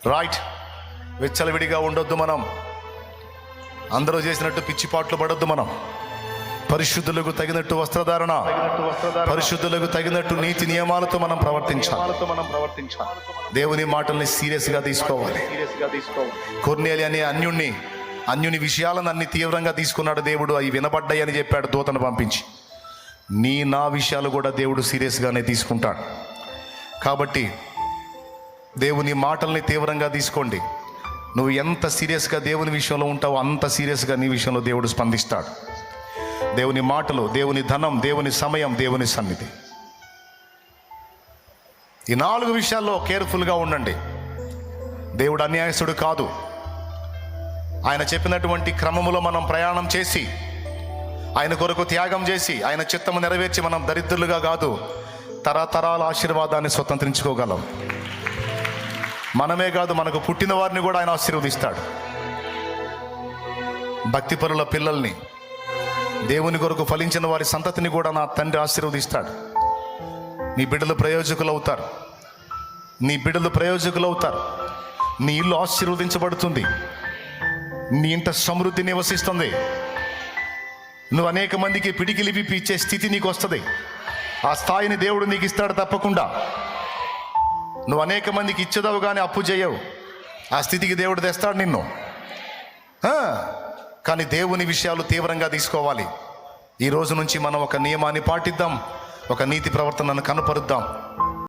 Right. విచ్చలవిడిగా ఉండొద్దు మనం. అందరూ చేసినట్టు పిచ్చిపాట్లు పడొద్దు మనం. పరిశుద్ధులకు తగినట్టు వస్త్రధారణ, పరిశుద్ధులకు తగినట్టు నీతి నియమాలతో మనం ప్రవర్తించాలి. దేవుని మాటల్ని సీరియస్గా తీసుకోవాలి. కొర్నేలి అనే అన్యుని విషయాలను అన్ని తీవ్రంగా తీసుకున్నాడు దేవుడు. అవి వినబడ్డాయి అని చెప్పాడు దూతను పంపించి. నా విషయాలు కూడా దేవుడు సీరియస్గానే తీసుకుంటాడు. కాబట్టి దేవుని మాటల్ని తీవ్రంగా తీసుకోండి. నువ్వు ఎంత సీరియస్గా దేవుని విషయంలో ఉంటావో అంత సీరియస్గా నీ విషయంలో దేవుడు స్పందిస్తాడు. దేవుని మాటలు, దేవుని ధనం, దేవుని సమయం, దేవుని సన్నిధి, ఈ 4 విషయాల్లో కేర్ఫుల్గా ఉండండి. దేవుడు అన్యాయస్తుడు కాదు. ఆయన చెప్పినటువంటి క్రమములో మనం ప్రయాణం చేసి, ఆయన కొరకు త్యాగం చేసి, ఆయన చిత్తము నెరవేర్చి మనం దరిద్రులుగా కాదు, తరతరాల ఆశీర్వాదాన్ని స్వతంత్రించుకోగలం. మనమే కాదు, మనకు పుట్టిన వారిని కూడా ఆయన ఆశీర్వదిస్తాడు. భక్తిపరుల పిల్లల్ని, దేవుని కొరకు ఫలించిన వారి సంతతిని కూడా నా తండ్రి ఆశీర్వదిస్తాడు. నీ బిడ్డలు ప్రయోజకులు అవుతారు. నీ ఇల్లు ఆశీర్వదించబడుతుంది. నీ ఇంట సమృద్ధి నివసిస్తుంది. నువ్వు అనేక మందికి పిడికిలి విప్పి ఇచ్చే స్థితి నీకు వస్తుంది. ఆ స్థాయిని దేవుడు నీకు ఇస్తాడు తప్పకుండా. నువ్వు అనేక మందికి ఇచ్చేదావు కానీ అప్పు చేయవు. ఆ స్థితికి దేవుడు తెస్తాడు నిన్ను. కానీ దేవుని విషయాలు తీవ్రంగా తీసుకోవాలి. ఈ రోజు నుంచి మనం ఒక నియమాన్ని పాటిద్దాం, ఒక నీతి ప్రవర్తనను కనపరుద్దాం.